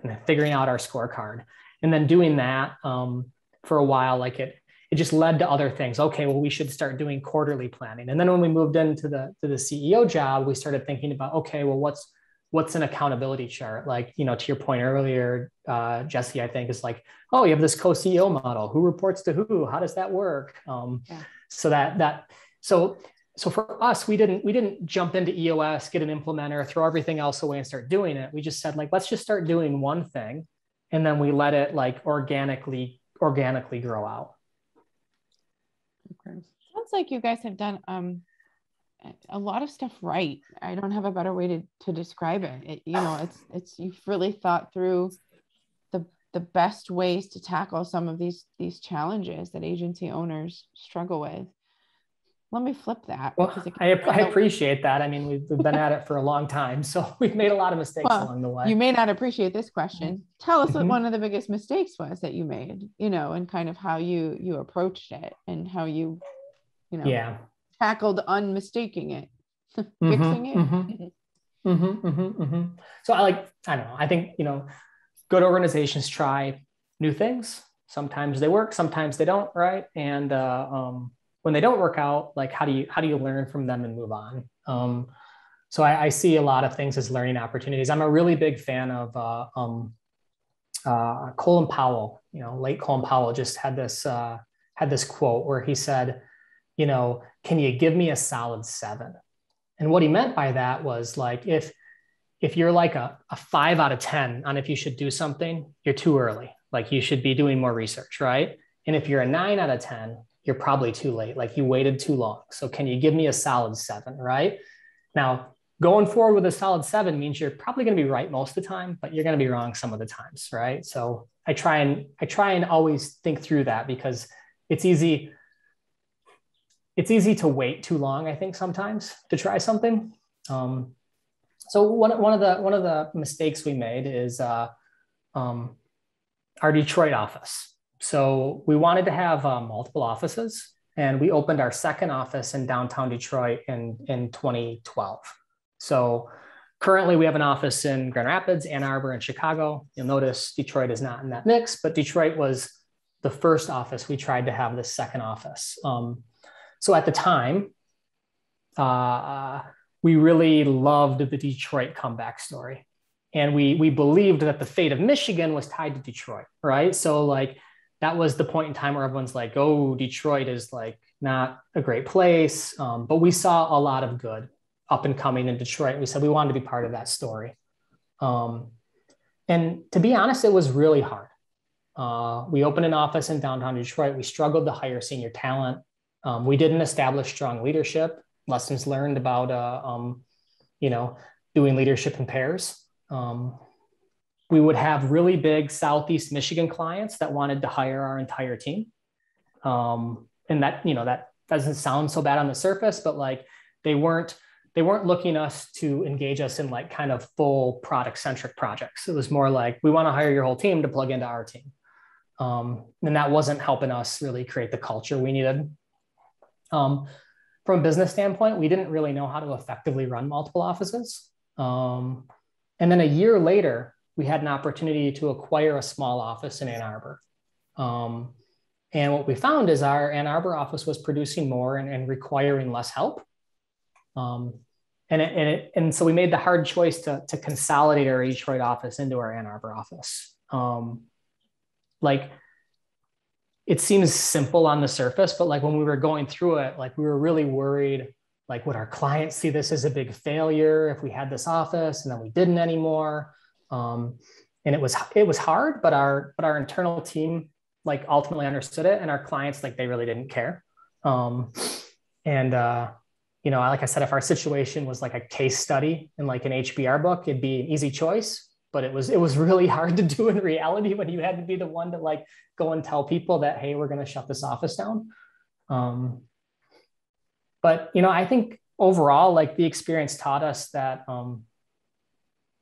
And then figuring out our scorecard. And then doing that for a while, like it just led to other things. Okay, well, we should start doing quarterly planning. And then when we moved into the CEO job, we started thinking about, okay, well, what's an accountability chart? Like, to your point earlier, Jesse, I think is like, oh, you have this co-CEO model. Who reports to who? How does that work? So for us, we didn't jump into EOS, get an implementer, throw everything else away and start doing it. We just said like, let's just start doing one thing. And then we let it like organically grow out. Okay. Sounds like you guys have done a lot of stuff right. I don't have a better way to describe it. It's you've really thought through the best ways to tackle some of these challenges that agency owners struggle with. Let me flip that. Well, I appreciate that. I mean, we've been at it for a long time, so we've made a lot of mistakes along the way. You may not appreciate this question. Tell us what one of the biggest mistakes was that you made, and kind of how you approached it and how you tackled unmistaking it, fixing it. So I don't know. I think, good organizations try new things. Sometimes they work, sometimes they don't, right? And when they don't work out, like how do you learn from them and move on? So I see a lot of things as learning opportunities. I'm a really big fan of Colin Powell. Late Colin Powell just had this quote where he said, can you give me a solid 7? And what he meant by that was like, if you're like a 5 out of 10 on if you should do something, you're too early. Like you should be doing more research, right? And if you're a 9 out of 10, you're probably too late. Like you waited too long. So can you give me a solid 7, right? Now, going forward with a solid 7 means you're probably going to be right most of the time, but you're going to be wrong some of the times, right? So I try and always think through that, because it's easy to wait too long, I think, sometimes to try something. So one of the mistakes we made is our Detroit office. So we wanted to have multiple offices, and we opened our second office in downtown Detroit in 2012. So currently we have an office in Grand Rapids, Ann Arbor, and Chicago. You'll notice Detroit is not in that mix, but Detroit was the first office we tried to have, the second office. So at the time, we really loved the Detroit comeback story. And we believed that the fate of Michigan was tied to Detroit, right? So like that was the point in time where everyone's like, oh, Detroit is like not a great place. But we saw a lot of good up and coming in Detroit. We said we wanted to be part of that story. And to be honest, it was really hard. We opened an office in downtown Detroit. We struggled to hire senior talent. We didn't establish strong leadership. Lessons learned about, doing leadership in pairs. We would have really big Southeast Michigan clients that wanted to hire our entire team. And that doesn't sound so bad on the surface, but like they weren't looking us to engage us in like kind of full product centric projects. It was more like, we want to hire your whole team to plug into our team. And that wasn't helping us really create the culture we needed. From a business standpoint, we didn't really know how to effectively run multiple offices. And then a year later, we had an opportunity to acquire a small office in Ann Arbor. And what we found is our Ann Arbor office was producing more and requiring less help. And so we made the hard choice to consolidate our Detroit office into our Ann Arbor office. Like it seems simple on the surface, but like when we were going through it, like we were really worried, like would our clients see this as a big failure if we had this office and then we didn't anymore? And it was hard, but our internal team like ultimately understood it, and our clients, like they really didn't care. Like I said, if our situation was like a case study in like an HBR book, it'd be an easy choice, but it was really hard to do in reality when you had to be the one to like go and tell people that, hey, we're going to shut this office down. But I think overall, like the experience taught us that,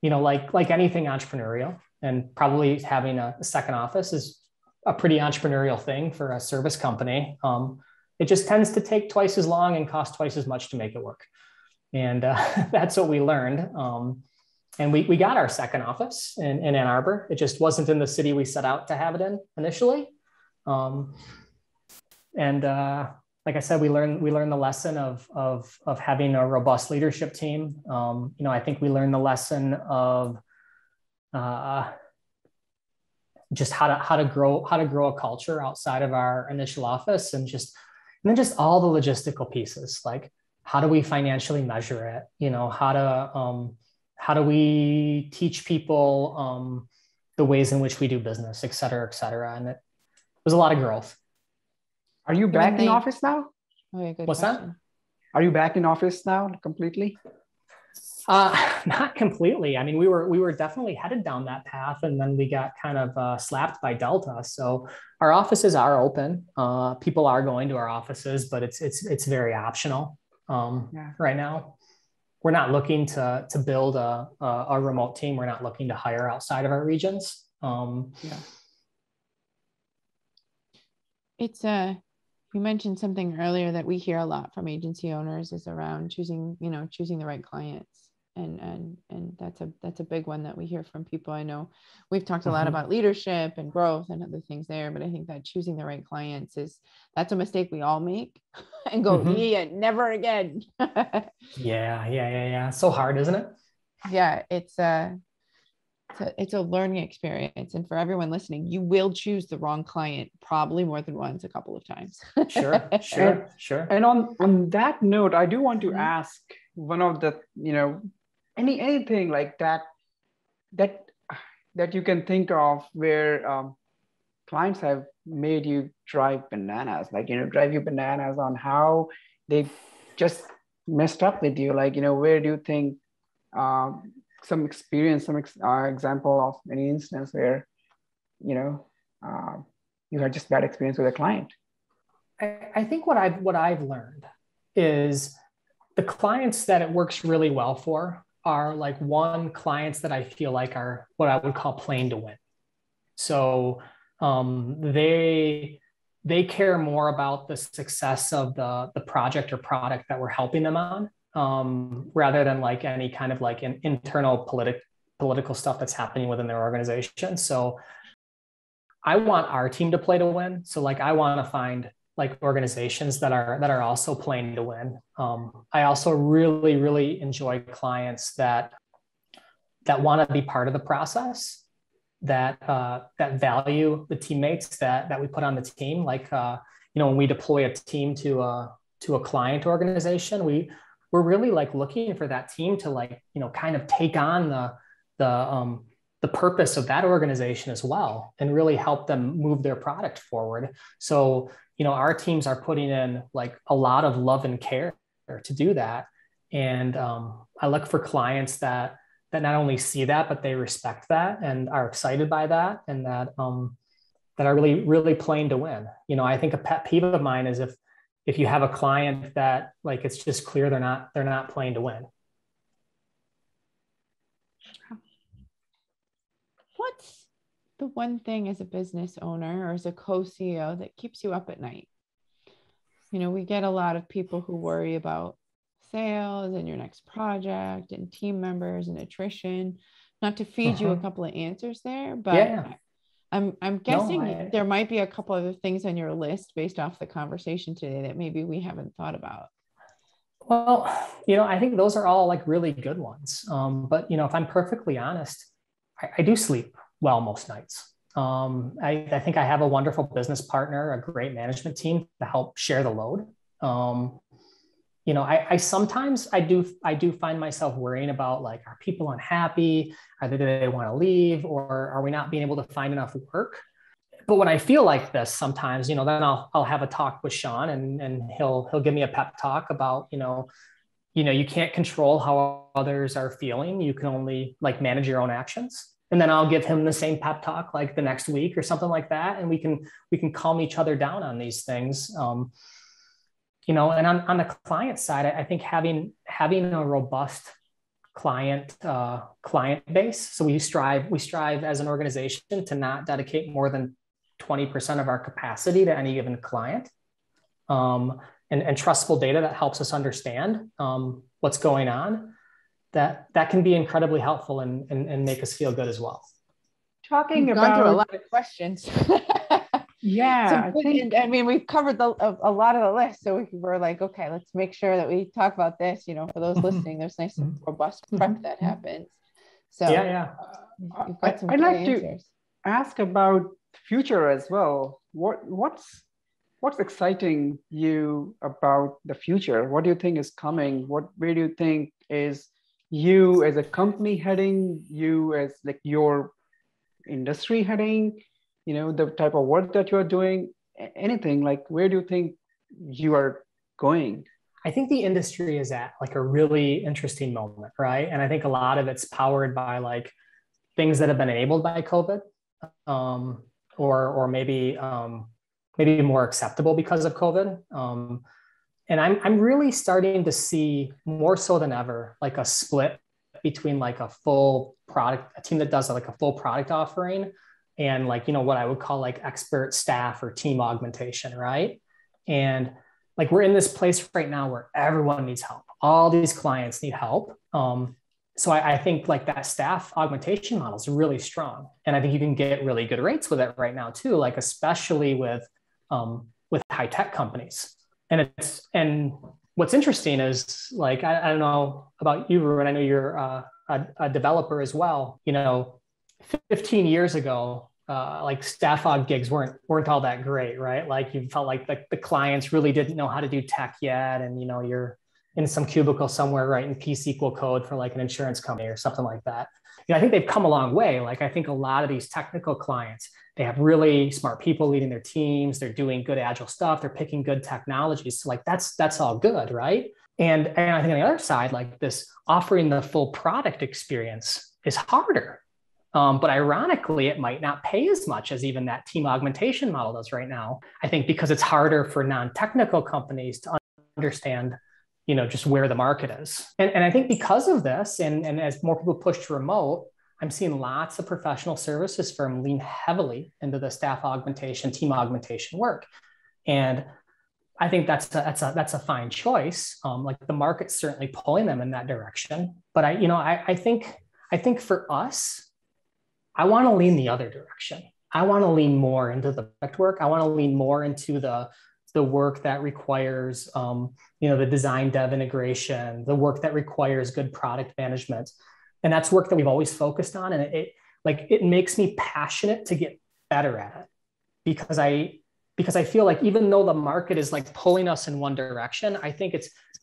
like anything entrepreneurial, and probably having a second office is a pretty entrepreneurial thing for a service company. It just tends to take twice as long and cost twice as much to make it work. And that's what we learned. And we got our second office in Ann Arbor. It just wasn't in the city we set out to have it in initially. Like I said, we learned the lesson of having a robust leadership team. I think we learned the lesson of just how to grow a culture outside of our initial office, and then just all the logistical pieces, like how do we financially measure it? How do we teach people the ways in which we do business, et cetera, et cetera. And it was a lot of growth. Are you back in office now? Oh, yeah, good What's question. that? Are you back in office now completely? Not completely. I mean, we were definitely headed down that path, and then we got kind of slapped by Delta. So our offices are open. People are going to our offices, but it's very optional right now. We're not looking to build a remote team. We're not looking to hire outside of our regions. It's you mentioned something earlier that we hear a lot from agency owners is around choosing the right clients. And that's a big one that we hear from people. I know we've talked a lot about leadership and growth and other things there, but I think that choosing the right clients that's a mistake we all make and go, yeah, never again. Yeah. So hard, isn't it? Yeah, it's a learning experience. And for everyone listening, you will choose the wrong client probably more than once, a couple of times. Sure. And on that note, I do want to ask one of the, anything like that you can think of where clients have made you drive bananas, like, drive you bananas on how they just messed up with you? Like, where do you think some experience, example of any instance where, you had just bad experience with a client? I think what I've learned is the clients that it works really well for are like clients that I feel like are what I would call playing to win. So they care more about the success of the project or product that we're helping them on, rather than like any kind of like an internal political stuff that's happening within their organization. So I want our team to play to win. So like I want to find like organizations that are also playing to win. I also really, really enjoy clients that want to be part of the process, that value the teammates that we put on the team. Like when we deploy a team to a client organization, we're really like looking for that team to like kind of take on the purpose of that organization as well, and really help them move their product forward. So our teams are putting in like a lot of love and care to do that. And I look for clients that not only see that, but they respect that and are excited by that, and that are really, really playing to win. I think a pet peeve of mine is if you have a client that like it's just clear they're not playing to win. What's the one thing as a business owner or as a co-CEO that keeps you up at night? We get a lot of people who worry about sales and your next project and team members and attrition. Not to feed you a couple of answers there, but yeah. I'm guessing there might be a couple other things on your list based off the conversation today that maybe we haven't thought about. Well, I think those are all like really good ones. But if I'm perfectly honest, I do sleep well most nights. I think I have a wonderful business partner, a great management team to help share the load. I sometimes I do find myself worrying about like, are people unhappy? Do they want to leave, or are we not being able to find enough work? But when I feel like this, sometimes, then I'll have a talk with Sean, and he'll give me a pep talk about, you can't control how others are feeling. You can only like manage your own actions. And then I'll give him the same pep talk like the next week or something like that. And we can calm each other down on these things. And on the client side, I think having a robust client base. So we strive as an organization to not dedicate more than 20% of our capacity to any given client, and trustful data that helps us understand what's going on. That can be incredibly helpful and make us feel good as well. Talking about gone through a lot of questions. Yeah, we've covered a lot of the list, so we're like, okay, let's make sure that we talk about this. For those listening, there's nice robust prep that happens. So yeah. You've got some I'd like answers. To ask about future as well. What's exciting you about the future? What do you think is coming? Where do you think is you as a company heading, you as like your industry heading, the type of work that you're doing, anything, like where do you think you are going? I think the industry is at like a really interesting moment, right? And I think a lot of it's powered by like things that have been enabled by COVID, or maybe more acceptable because of COVID. And I'm really starting to see more so than ever, like a split between like a team that does like a full product offering and like, what I would call like expert staff or team augmentation, right? And like we're in this place right now where everyone needs help. All these clients need help. So I think like that staff augmentation model is really strong. And I think you can get really good rates with it right now too, like especially with high tech companies. And what's interesting is like, I don't know about you, Ruben, I know you're a developer as well. 15 years ago, like staff aug gigs weren't all that great, right? Like you felt like the clients really didn't know how to do tech yet. And, you're in some cubicle somewhere writing P-SQL code for like an insurance company or something like that. I think they've come a long way. Like I think a lot of these technical clients, they have really smart people leading their teams. They're doing good agile stuff. They're picking good technologies. So like that's all good, right? And I think on the other side, like this offering the full product experience is harder. But ironically, it might not pay as much as even that team augmentation model does right now. I think because it's harder for non-technical companies to understand, just where the market is. And I think because of this, and as more people push to remote, I'm seeing lots of professional services firms lean heavily into the staff augmentation, team augmentation work. And I think that's a fine choice. Like the market's certainly pulling them in that direction. But I think for us, I want to lean the other direction. I want to lean more into the product work. I want to lean more into the work that requires, the design dev integration, the work that requires good product management. And that's work that we've always focused on. And it makes me passionate to get better at it because I feel like even though the market is like pulling us in one direction, I think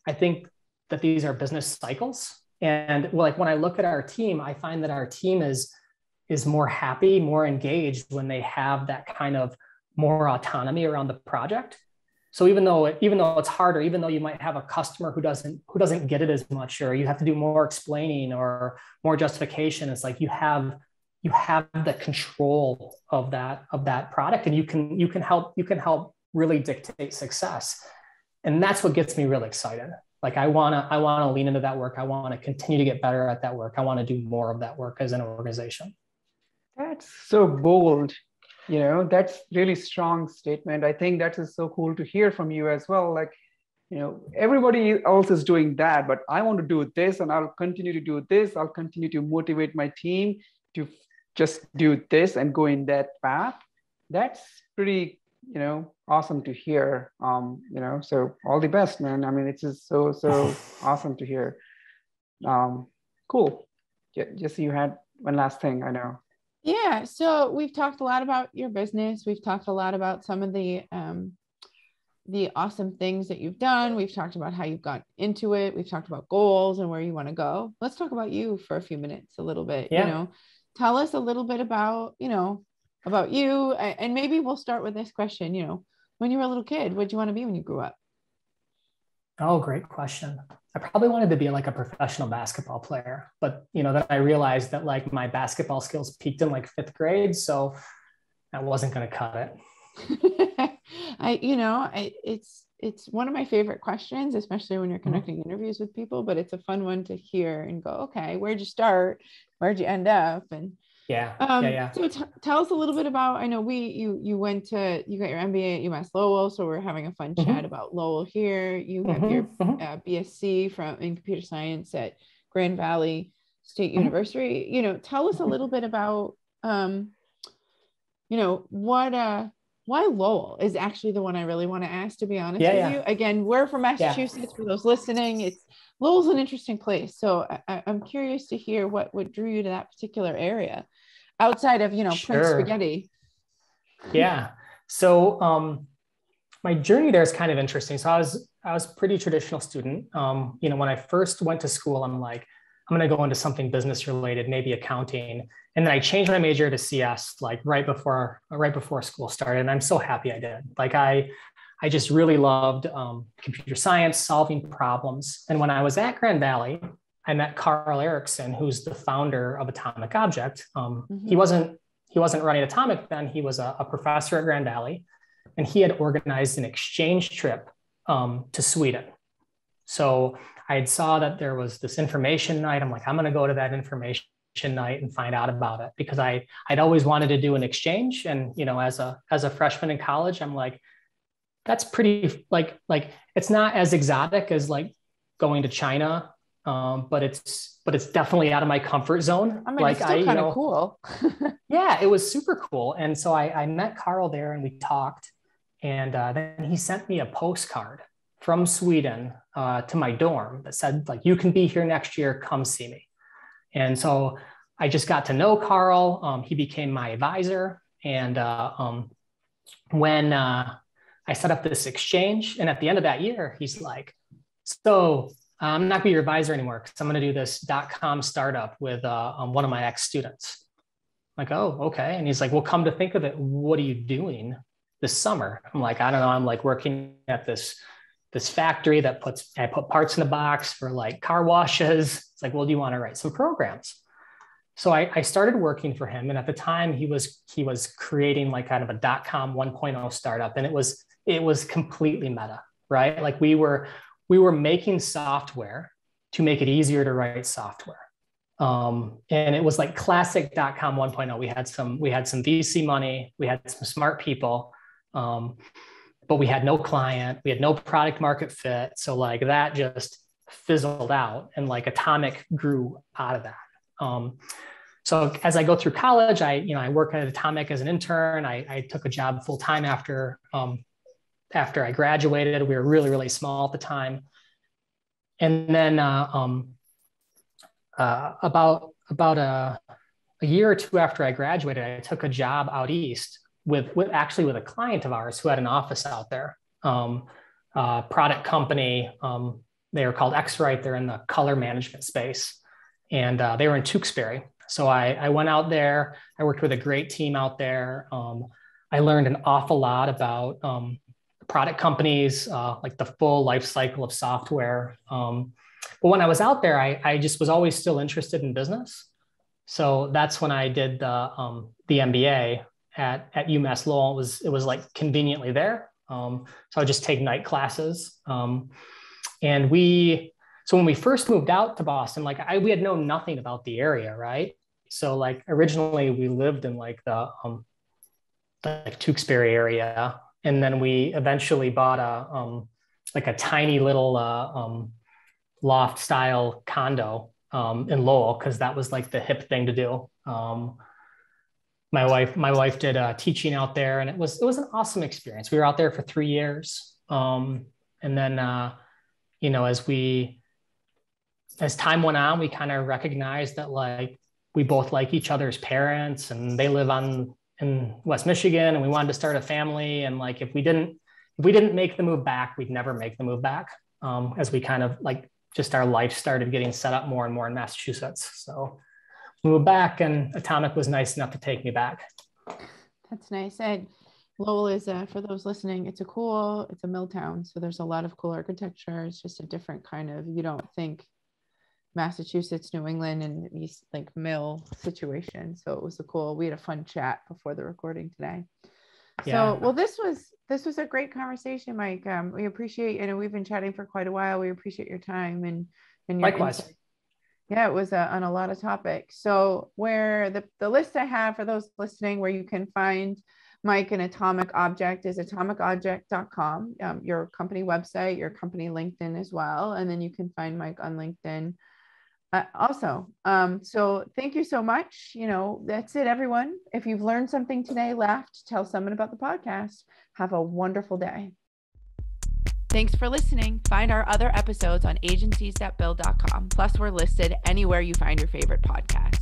that these are business cycles. And like when I look at our team, I find that our team is more happy, more engaged when they have that kind of more autonomy around the project. So even though it's harder, even though you might have a customer who doesn't get it as much, or you have to do more explaining or more justification, it's like you have the control of that product, and you can help really dictate success. And that's what gets me really excited. Like I want to lean into that work. I want to continue to get better at that work. I want to do more of that work as an organization. That's so bold. That's really strong statement. I think that is so cool to hear from you as well. Like, everybody else is doing that, but I want to do this and I'll continue to do this. I'll continue to motivate my team to just do this and go in that path. That's pretty, awesome to hear. So all the best, man. I mean, it's just so awesome to hear. Cool. Jesse, you had one last thing, I know. Yeah. So we've talked a lot about your business. We've talked a lot about some of the awesome things that you've done. We've talked about how you've got into it. We've talked about goals and where you want to go. Let's talk about you for a few minutes, a little bit. Yeah. Tell us a little bit about you. And maybe we'll start with this question. When you were a little kid, what did you want to be when you grew up? Oh, great question. I probably wanted to be like a professional basketball player, but then I realized that like my basketball skills peaked in like 5th grade, so I wasn't going to cut it. It's one of my favorite questions, especially when you're conducting interviews with people, but it's a fun one to hear and go, okay, where'd you start? Where'd you end up? And So tell us a little bit about, I know you got your MBA at UMass Lowell, so we're having a fun chat about Lowell here. You have your BSc in computer science at Grand Valley State University. Tell us a little bit about, why Lowell is actually the one I really want to ask, to be honest with you. Again, we're from Massachusetts. For those listening, Lowell's an interesting place. So I'm curious to hear what drew you to that particular area outside of, Prince Spaghetti. Yeah. So my journey there is kind of interesting. So I was a pretty traditional student. When I first went to school, I'm like, I'm going to go into something business related, maybe accounting. And then I changed my major to CS like right before school started. And I'm so happy I did. Like I just really loved computer science, solving problems. And when I was at Grand Valley, I met Carl Erickson, who's the founder of Atomic Object. He wasn't running Atomic then. He was a professor at Grand Valley, and he had organized an exchange trip to Sweden. So I saw that there was this information night. I'm like, I'm going to go to that information night and find out about it, because I'd always wanted to do an exchange. And, as a freshman in college, I'm like, that's pretty like it's not as exotic as like going to China. But it's definitely out of my comfort zone. I mean, it's still kind of cool. Yeah, it was super cool. And so I met Carl there and we talked, and then he sent me a postcard from Sweden to my dorm that said, like, you can be here next year, come see me. And so I just got to know Carl. He became my advisor. And when I set up this exchange, and at the end of that year, he's like, so I'm not gonna be your advisor anymore because I'm gonna do this .com startup with one of my ex-students. I'm like, oh, okay. And he's like, well, come to think of it, what are you doing this summer? I'm like, I don't know. I'm like working at this factory that I put parts in a box for like car washes. It's like, well, do you want to write some programs? So I started working for him. And at the time he was creating like kind of a .com 1.0 startup. And it was completely meta, right? Like we were making software to make it easier to write software. And it was like classic .com 1.0. We had some VC money, we had some smart people, but we had no client, we had no product market fit. So like that just fizzled out, and like Atomic grew out of that. So as I go through college, I work at Atomic as an intern. I took a job full time after I graduated. We were really, really small at the time. And then about a year or two after I graduated, I took a job out east with a client of ours who had an office out there, product company. They were called X-Rite. They're in the color management space, and they were in Tewksbury. So I went out there. I worked with a great team out there. I learned an awful lot about product companies, like the full life cycle of software. But when I was out there, I just was always still interested in business. So that's when I did the MBA at UMass Lowell. It was like conveniently there. So I would just take night classes. And when we first moved out to Boston, like we had known nothing about the area, right? So like originally we lived in like the like Tewksbury area, and then we eventually bought a tiny little loft style condo in Lowell, because that was like the hip thing to do. My wife did teaching out there, and it was an awesome experience. We were out there for 3 years, and then as time went on, we kind of recognized that like we both like each other's parents, and they live in West Michigan, and we wanted to start a family. And like if we didn't make the move back, we'd never make the move back, as we kind of like just our life started getting set up more and more in Massachusetts. So we moved back, and Atomic was nice enough to take me back. That's nice. And Lowell is, for those listening, it's a mill town. So there's a lot of cool architecture. It's just a different kind of, you don't think Massachusetts, New England, and East like mill situation. So it was we had a fun chat before the recording today. Yeah. So, well, this was a great conversation, Mike. We appreciate, we've been chatting for quite a while. We appreciate your time and your likewise. insight. Yeah, it was on a lot of topics. So where the list I have for those listening, where you can find Mike and Atomic Object is atomicobject.com, your company website, your company LinkedIn as well. And then you can find Mike on LinkedIn also. So thank you so much. That's it, everyone. If you've learned something today, laughed, tell someone about the podcast. Have a wonderful day. Thanks for listening. Find our other episodes on agenciesthatbuild.com. Plus, we're listed anywhere you find your favorite podcast.